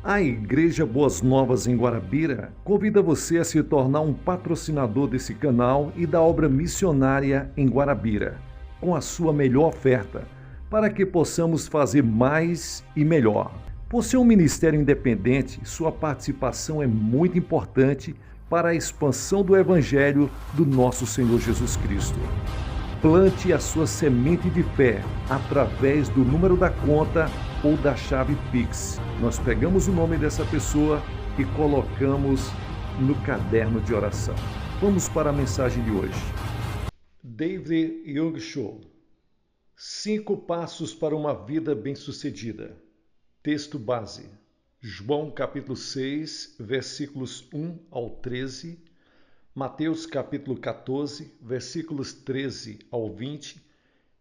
A Igreja Boas Novas em Guarabira convida você a se tornar um patrocinador desse canal e da obra missionária em Guarabira, com a sua melhor oferta, para que possamos fazer mais e melhor. Por ser um ministério independente, sua participação é muito importante para a expansão do Evangelho do nosso Senhor Jesus Cristo. Plante a sua semente de fé através do número da conta ou da chave Pix. Nós pegamos o nome dessa pessoa e colocamos no caderno de oração. Vamos para a mensagem de hoje. David Young Show. 5 passos para uma vida bem-sucedida. Texto base. João capítulo 6, versículos 1 ao 13. Mateus capítulo 14, versículos 13 ao 20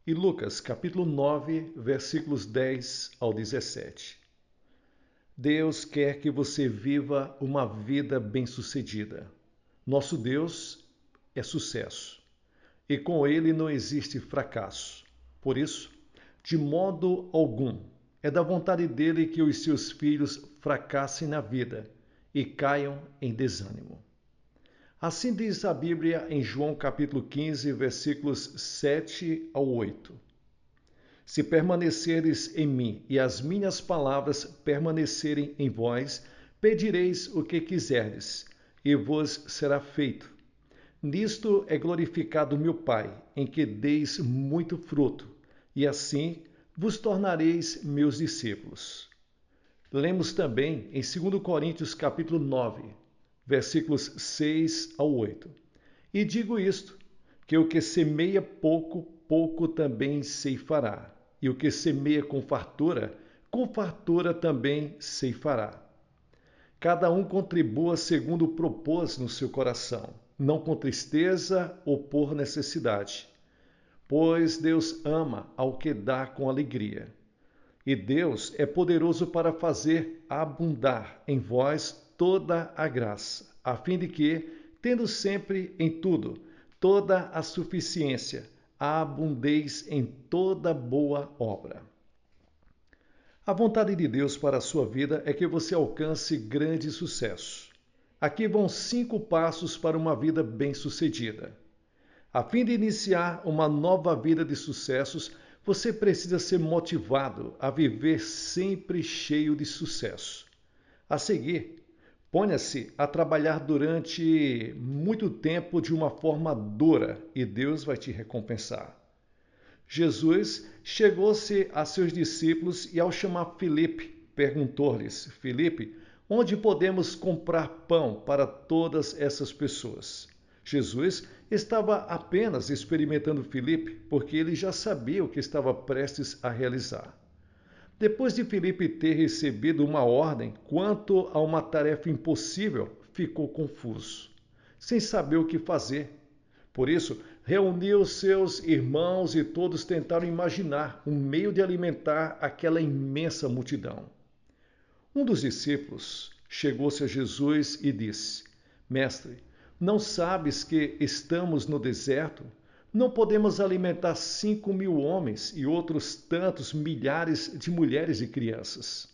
e Lucas capítulo 9, versículos 10 ao 17. Deus quer que você viva uma vida bem-sucedida. Nosso Deus é sucesso e com Ele não existe fracasso. Por isso, de modo algum, é da vontade dele que os seus filhos fracassem na vida e caiam em desânimo. Assim diz a Bíblia em João capítulo 15, versículos 7 ao 8. Se permaneceres em mim e as minhas palavras permanecerem em vós, pedireis o que quiserdes, e vos será feito. Nisto é glorificado meu Pai, em que deis muito fruto, e assim vos tornareis meus discípulos. Lemos também em 2 Coríntios capítulo 9, versículos 6 ao 8. E digo isto, que o que semeia pouco, pouco também ceifará, e o que semeia com fartura também ceifará. Cada um contribua segundo propôs no seu coração, não com tristeza ou por necessidade, pois Deus ama ao que dá com alegria. E Deus é poderoso para fazer abundar em vós toda a graça, a fim de que, tendo sempre em tudo toda a suficiência, abundeis em toda boa obra. A vontade de Deus para a sua vida é que você alcance grande sucesso. Aqui vão 5 passos para uma vida bem-sucedida. A fim de iniciar uma nova vida de sucessos, você precisa ser motivado a viver sempre cheio de sucesso. A seguir, ponha-se a trabalhar durante muito tempo de uma forma dura e Deus vai te recompensar. Jesus chegou-se a seus discípulos e, ao chamar Filipe, perguntou-lhes: Filipe, onde podemos comprar pão para todas essas pessoas? Jesus estava apenas experimentando Filipe, porque ele já sabia o que estava prestes a realizar. Depois de Filipe ter recebido uma ordem quanto a uma tarefa impossível, ficou confuso, sem saber o que fazer. Por isso, reuniu seus irmãos e todos tentaram imaginar um meio de alimentar aquela imensa multidão. Um dos discípulos chegou-se a Jesus e disse: Mestre, não sabes que estamos no deserto? Não podemos alimentar 5.000 homens e outros tantos milhares de mulheres e crianças.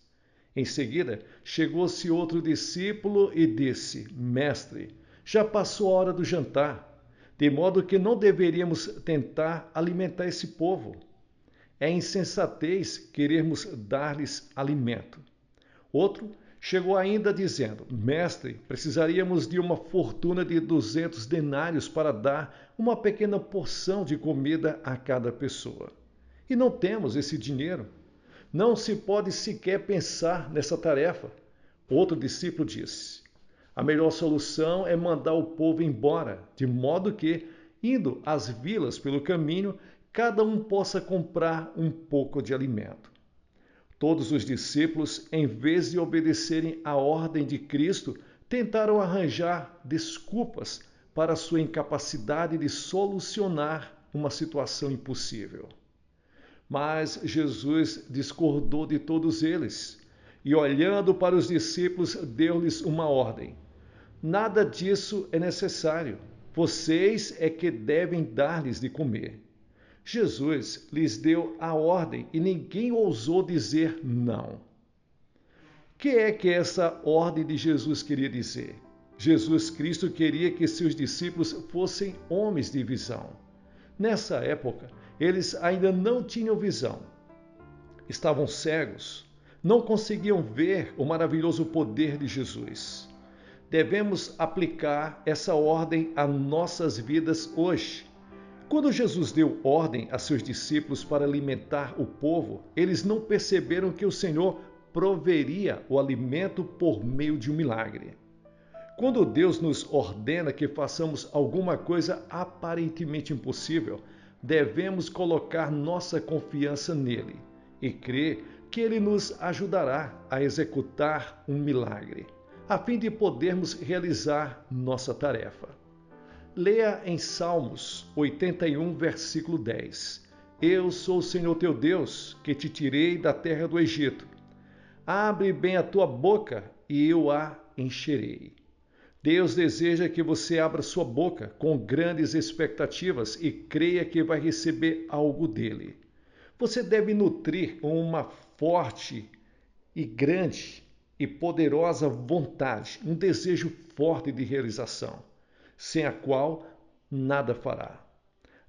Em seguida, chegou-se outro discípulo e disse: Mestre, já passou a hora do jantar, de modo que não deveríamos tentar alimentar esse povo. É insensatez querermos dar-lhes alimento. Outro chegou ainda dizendo: Mestre, precisaríamos de uma fortuna de 200 denários para dar uma pequena porção de comida a cada pessoa. E não temos esse dinheiro. Não se pode sequer pensar nessa tarefa. Outro discípulo disse: A melhor solução é mandar o povo embora, de modo que, indo às vilas pelo caminho, cada um possa comprar um pouco de alimento. Todos os discípulos, em vez de obedecerem à ordem de Cristo, tentaram arranjar desculpas para sua incapacidade de solucionar uma situação impossível. Mas Jesus discordou de todos eles e, olhando para os discípulos, deu-lhes uma ordem: Nada disso é necessário. Vocês é que devem dar-lhes de comer. Jesus lhes deu a ordem e ninguém ousou dizer não. Que essa ordem de Jesus queria dizer? Jesus Cristo queria que seus discípulos fossem homens de visão. Nessa época, eles ainda não tinham visão. Estavam cegos, não conseguiam ver o maravilhoso poder de Jesus. Devemos aplicar essa ordem a nossas vidas hoje. Quando Jesus deu ordem a seus discípulos para alimentar o povo, eles não perceberam que o Senhor proveria o alimento por meio de um milagre. Quando Deus nos ordena que façamos alguma coisa aparentemente impossível, devemos colocar nossa confiança nele e crer que ele nos ajudará a executar um milagre, a fim de podermos realizar nossa tarefa. Leia em Salmos 81, versículo 10. Eu sou o Senhor teu Deus, que te tirei da terra do Egito. Abre bem a tua boca e eu a encherei. Deus deseja que você abra sua boca com grandes expectativas e creia que vai receber algo dele. Você deve nutrir uma forte e grande e poderosa vontade, um desejo forte de realização, sem a qual nada fará.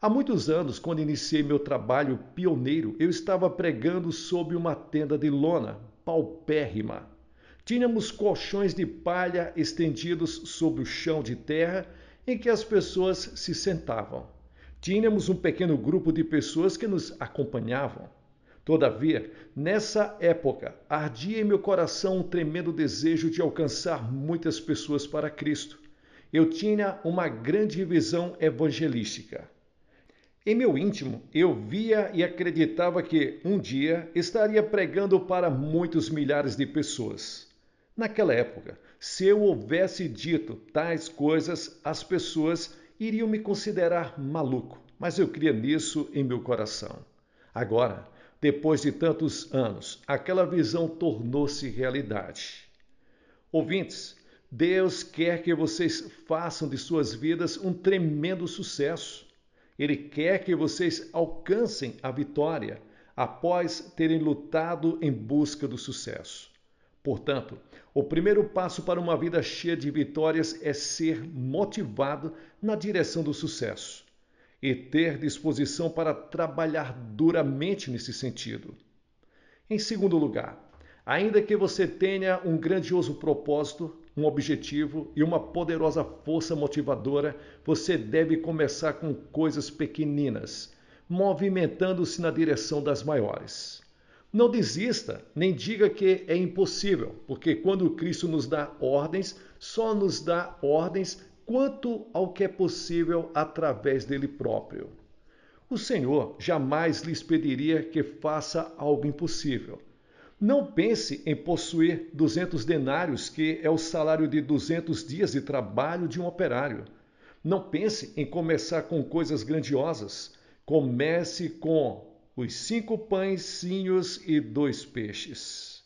Há muitos anos, quando iniciei meu trabalho pioneiro, eu estava pregando sob uma tenda de lona, paupérrima. Tínhamos colchões de palha estendidos sobre o chão de terra em que as pessoas se sentavam. Tínhamos um pequeno grupo de pessoas que nos acompanhavam. Todavia, nessa época, ardia em meu coração um tremendo desejo de alcançar muitas pessoas para Cristo. Eu tinha uma grande visão evangelística. Em meu íntimo, eu via e acreditava que um dia estaria pregando para muitos milhares de pessoas. Naquela época, se eu houvesse dito tais coisas, as pessoas iriam me considerar maluco, mas eu cria nisso em meu coração. Agora, depois de tantos anos, aquela visão tornou-se realidade. Ouvintes, Deus quer que vocês façam de suas vidas um tremendo sucesso. Ele quer que vocês alcancem a vitória após terem lutado em busca do sucesso. Portanto, o primeiro passo para uma vida cheia de vitórias é ser motivado na direção do sucesso e ter disposição para trabalhar duramente nesse sentido. Em segundo lugar, ainda que você tenha um grandioso propósito, um objetivo e uma poderosa força motivadora, você deve começar com coisas pequeninas, movimentando-se na direção das maiores. Não desista, nem diga que é impossível, porque quando Cristo nos dá ordens, só nos dá ordens quanto ao que é possível através dele próprio. O Senhor jamais lhes pediria que faça algo impossível. Não pense em possuir 200 denários, que é o salário de 200 dias de trabalho de um operário. Não pense em começar com coisas grandiosas. Comece com os 5 pãezinhos e 2 peixes.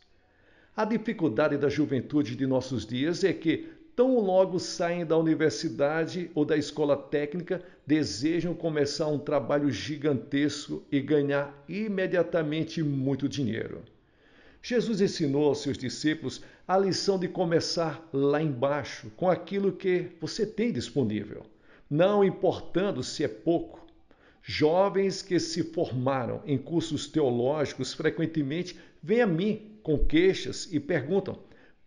A dificuldade da juventude de nossos dias é que, tão logo saem da universidade ou da escola técnica, desejam começar um trabalho gigantesco e ganhar imediatamente muito dinheiro. Jesus ensinou aos seus discípulos a lição de começar lá embaixo, com aquilo que você tem disponível, não importando se é pouco. Jovens que se formaram em cursos teológicos frequentemente vêm a mim com queixas e perguntam: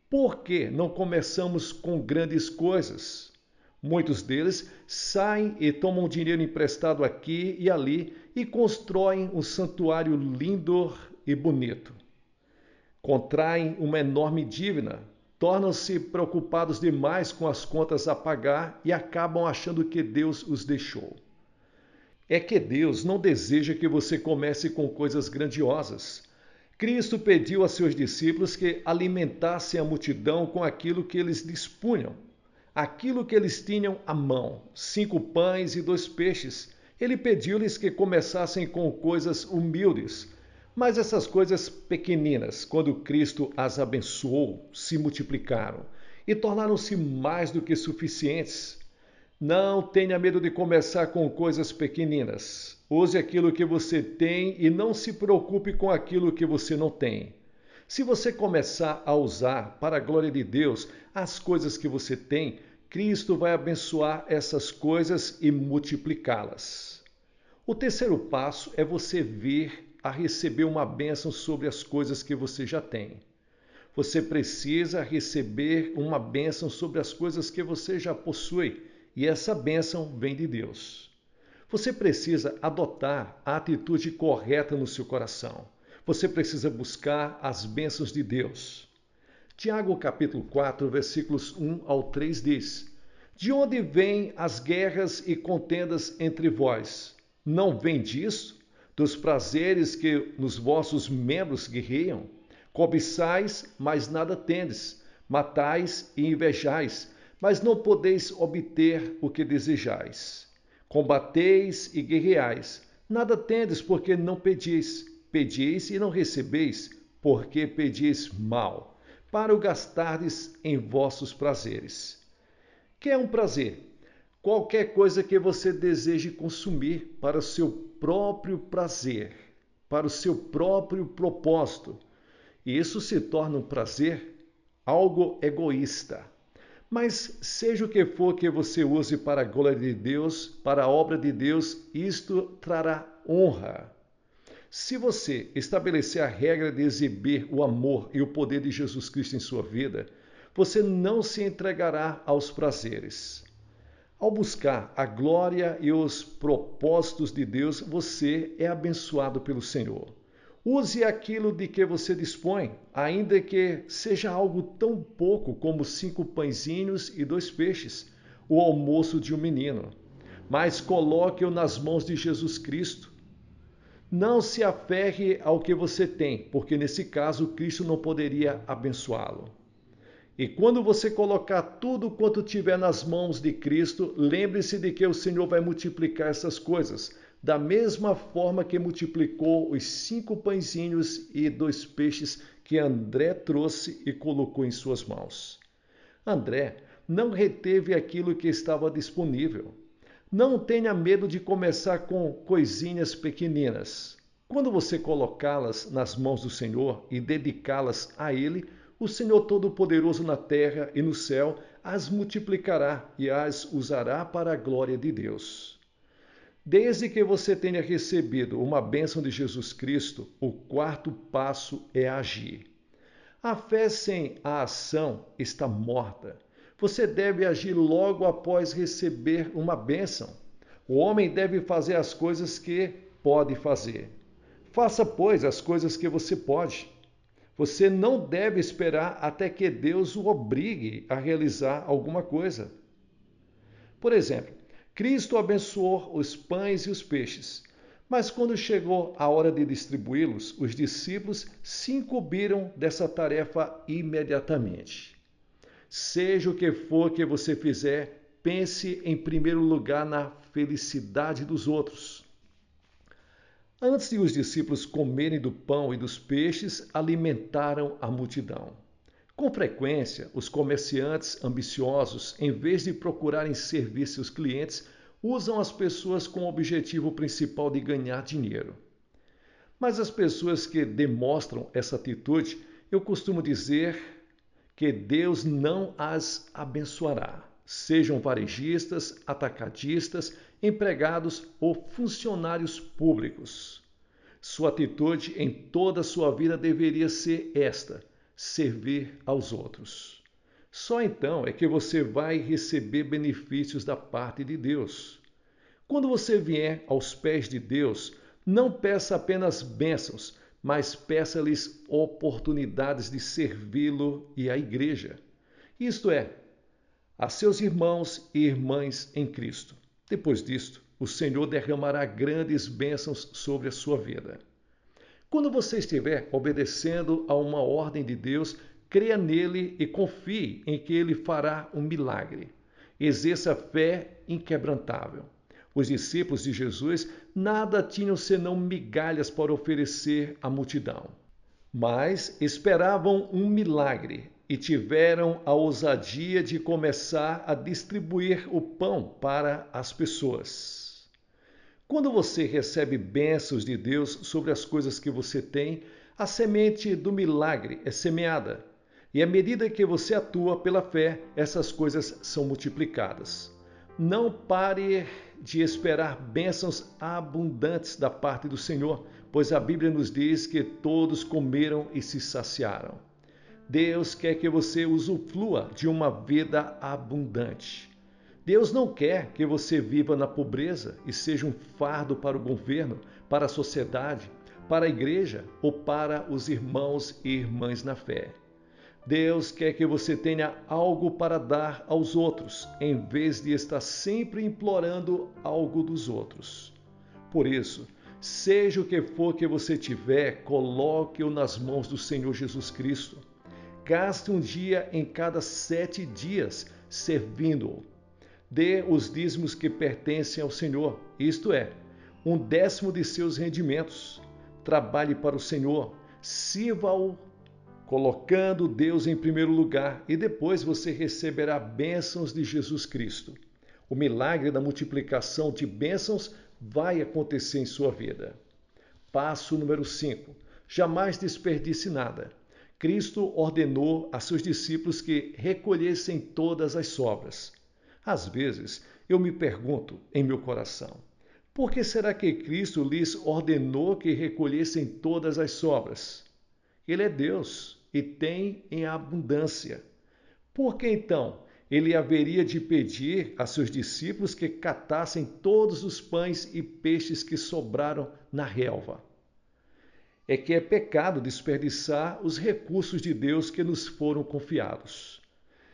por que não começamos com grandes coisas? Muitos deles saem e tomam dinheiro emprestado aqui e ali e constroem um santuário lindo e bonito. Contraem uma enorme dívida, tornam-se preocupados demais com as contas a pagar e acabam achando que Deus os deixou. É que Deus não deseja que você comece com coisas grandiosas. Cristo pediu a seus discípulos que alimentassem a multidão com aquilo que eles dispunham, aquilo que eles tinham à mão, 5 pães e 2 peixes. Ele pediu-lhes que começassem com coisas humildes, mas essas coisas pequeninas, quando Cristo as abençoou, se multiplicaram e tornaram-se mais do que suficientes. Não tenha medo de começar com coisas pequeninas. Use aquilo que você tem e não se preocupe com aquilo que você não tem. Se você começar a usar para a glória de Deus as coisas que você tem, Cristo vai abençoar essas coisas e multiplicá-las. O terceiro passo é você vir a receber uma bênção sobre as coisas que você já tem. Você precisa receber uma bênção sobre as coisas que você já possui, e essa bênção vem de Deus. Você precisa adotar a atitude correta no seu coração. Você precisa buscar as bênçãos de Deus. Tiago capítulo 4, versículos 1 ao 3 diz: De onde vêm as guerras e contendas entre vós? Não vem disso? Dos prazeres que nos vossos membros guerreiam? Cobiçais, mas nada tendes. Matais e invejais, mas não podeis obter o que desejais. Combateis e guerreais. Nada tendes, porque não pedis. Pedis e não recebeis, porque pedis mal, para o gastardes em vossos prazeres. Que é um prazer? Qualquer coisa que você deseje consumir para o seu próprio prazer, para o seu próprio propósito. E isso se torna um prazer, algo egoísta. Mas seja o que for que você use para a glória de Deus, para a obra de Deus, isto trará honra. Se você estabelecer a regra de exibir o amor e o poder de Jesus Cristo em sua vida, você não se entregará aos prazeres. Ao buscar a glória e os propósitos de Deus, você é abençoado pelo Senhor. Use aquilo de que você dispõe, ainda que seja algo tão pouco como 5 pãezinhos e 2 peixes, o almoço de um menino. Mas coloque-o nas mãos de Jesus Cristo. Não se aferre ao que você tem, porque nesse caso Cristo não poderia abençoá-lo. E quando você colocar tudo quanto tiver nas mãos de Cristo, lembre-se de que o Senhor vai multiplicar essas coisas, da mesma forma que multiplicou os 5 pãezinhos e 2 peixes que André trouxe e colocou em suas mãos. André não reteve aquilo que estava disponível. Não tenha medo de começar com coisinhas pequeninas. Quando você colocá-las nas mãos do Senhor e dedicá-las a Ele, o Senhor Todo-Poderoso na terra e no céu as multiplicará e as usará para a glória de Deus. Desde que você tenha recebido uma bênção de Jesus Cristo, o quarto passo é agir. A fé sem a ação está morta. Você deve agir logo após receber uma bênção. O homem deve fazer as coisas que pode fazer. Faça, pois, as coisas que você pode. Você não deve esperar até que Deus o obrigue a realizar alguma coisa. Por exemplo, Cristo abençoou os pães e os peixes, mas quando chegou a hora de distribuí-los, os discípulos se incumbiram dessa tarefa imediatamente. Seja o que for que você fizer, pense em primeiro lugar na felicidade dos outros. Antes de os discípulos comerem do pão e dos peixes, alimentaram a multidão. Com frequência, os comerciantes ambiciosos, em vez de procurarem servir seus clientes, usam as pessoas com o objetivo principal de ganhar dinheiro. Mas as pessoas que demonstram essa atitude, eu costumo dizer que Deus não as abençoará. Sejam varejistas, atacadistas, empregados ou funcionários públicos. Sua atitude em toda a sua vida deveria ser esta: servir aos outros. Só então é que você vai receber benefícios da parte de Deus. Quando você vier aos pés de Deus, não peça apenas bênçãos, mas peça-lhes oportunidades de servi-lo e à igreja. Isto é, a seus irmãos e irmãs em Cristo. Depois disto, o Senhor derramará grandes bênçãos sobre a sua vida. Quando você estiver obedecendo a uma ordem de Deus, creia nele e confie em que ele fará um milagre. Exerça fé inquebrantável. Os discípulos de Jesus nada tinham senão migalhas para oferecer à multidão. Mas esperavam um milagre e tiveram a ousadia de começar a distribuir o pão para as pessoas. Quando você recebe bênçãos de Deus sobre as coisas que você tem, A semente do milagre é semeada. E à medida que você atua pela fé, essas coisas são multiplicadas. Não pare de esperar bênçãos abundantes da parte do Senhor, pois a Bíblia nos diz que todos comeram e se saciaram. Deus quer que você usufrua de uma vida abundante. Deus não quer que você viva na pobreza e seja um fardo para o governo, para a sociedade, para a igreja ou para os irmãos e irmãs na fé. Deus quer que você tenha algo para dar aos outros, em vez de estar sempre implorando algo dos outros. Por isso, seja o que for que você tiver, coloque-o nas mãos do Senhor Jesus Cristo. Gaste um dia em cada 7 dias servindo-o. Dê os dízimos que pertencem ao Senhor, isto é, 1/10 de seus rendimentos. Trabalhe para o Senhor, sirva-o, colocando Deus em primeiro lugar, e depois você receberá bênçãos de Jesus Cristo. O milagre da multiplicação de bênçãos vai acontecer em sua vida. Passo número 5. Jamais desperdice nada. Cristo ordenou a seus discípulos que recolhessem todas as sobras. Às vezes, eu me pergunto em meu coração, por que será que Cristo lhes ordenou que recolhessem todas as sobras? Ele é Deus e tem em abundância. Por que então ele haveria de pedir a seus discípulos que catassem todos os pães e peixes que sobraram na relva? É que é pecado desperdiçar os recursos de Deus que nos foram confiados.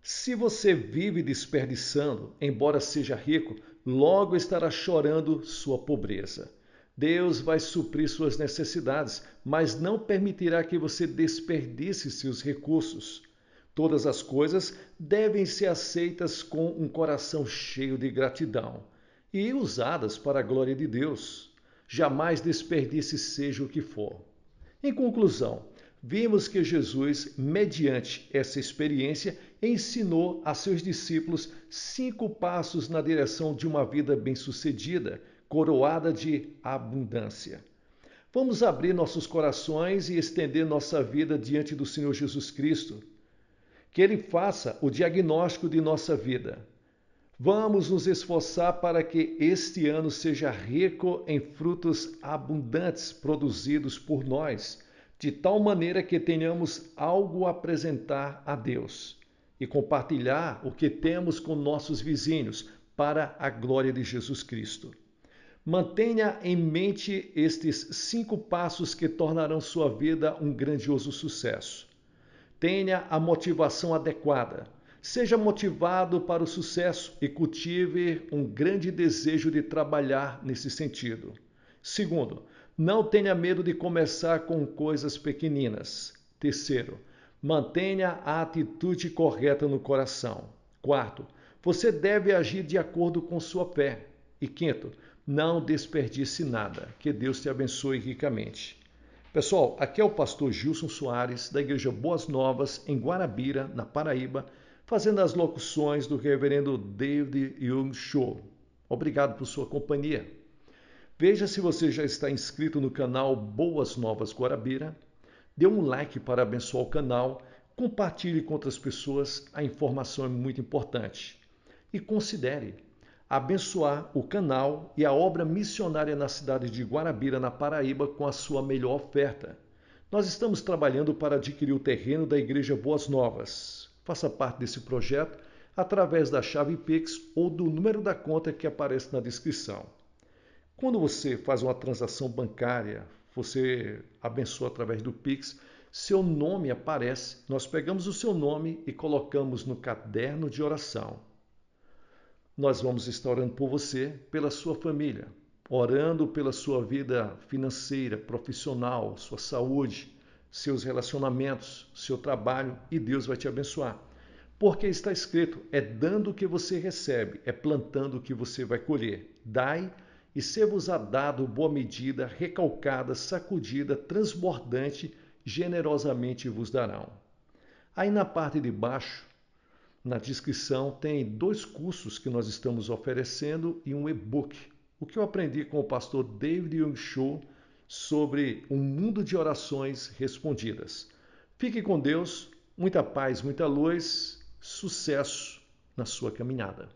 Se você vive desperdiçando, embora seja rico, logo estará chorando sua pobreza. Deus vai suprir suas necessidades, mas não permitirá que você desperdice seus recursos. Todas as coisas devem ser aceitas com um coração cheio de gratidão e usadas para a glória de Deus. Jamais desperdice seja o que for. Em conclusão, vimos que Jesus, mediante essa experiência, ensinou a seus discípulos 5 passos na direção de uma vida bem-sucedida, coroada de abundância. Vamos abrir nossos corações e estender nossa vida diante do Senhor Jesus Cristo. Que Ele faça o diagnóstico de nossa vida. Vamos nos esforçar para que este ano seja rico em frutos abundantes produzidos por nós, de tal maneira que tenhamos algo a apresentar a Deus e compartilhar o que temos com nossos vizinhos para a glória de Jesus Cristo. Mantenha em mente estes 5 passos que tornarão sua vida um grandioso sucesso. Tenha a motivação adequada. Seja motivado para o sucesso e cultive um grande desejo de trabalhar nesse sentido. Segundo, não tenha medo de começar com coisas pequeninas. Terceiro, mantenha a atitude correta no coração. Quarto, você deve agir de acordo com sua fé. E quinto, não desperdice nada. Que Deus te abençoe ricamente. Pessoal, aqui é o pastor Gilson Soares, da Igreja Boas Novas, em Guarabira, na Paraíba, fazendo as locuções do reverendo David Young Cho. Obrigado por sua companhia. Veja se você já está inscrito no canal Boas Novas Guarabira, dê um like para abençoar o canal, compartilhe com outras pessoas, a informação é muito importante. E considere abençoar o canal e a obra missionária na cidade de Guarabira, na Paraíba, com a sua melhor oferta. Nós estamos trabalhando para adquirir o terreno da Igreja Boas Novas. Faça parte desse projeto através da chave Pix ou do número da conta que aparece na descrição. Quando você faz uma transação bancária, você abençoa através do Pix, seu nome aparece, nós pegamos o seu nome e colocamos no caderno de oração. Nós vamos estar orando por você, pela sua família, orando pela sua vida financeira, profissional, sua saúde, seus relacionamentos, seu trabalho, e Deus vai te abençoar. Porque está escrito, é dando que você recebe, é plantando que você vai colher. Dai e ser-vos-á dado boa medida, recalcada, sacudida, transbordante, generosamente vos darão. Aí na parte de baixo, na descrição, tem 2 cursos que nós estamos oferecendo e um e-book. O que eu aprendi com o pastor David Young Cho sobre um mundo de orações respondidas. Fique com Deus, muita paz, muita luz, sucesso na sua caminhada.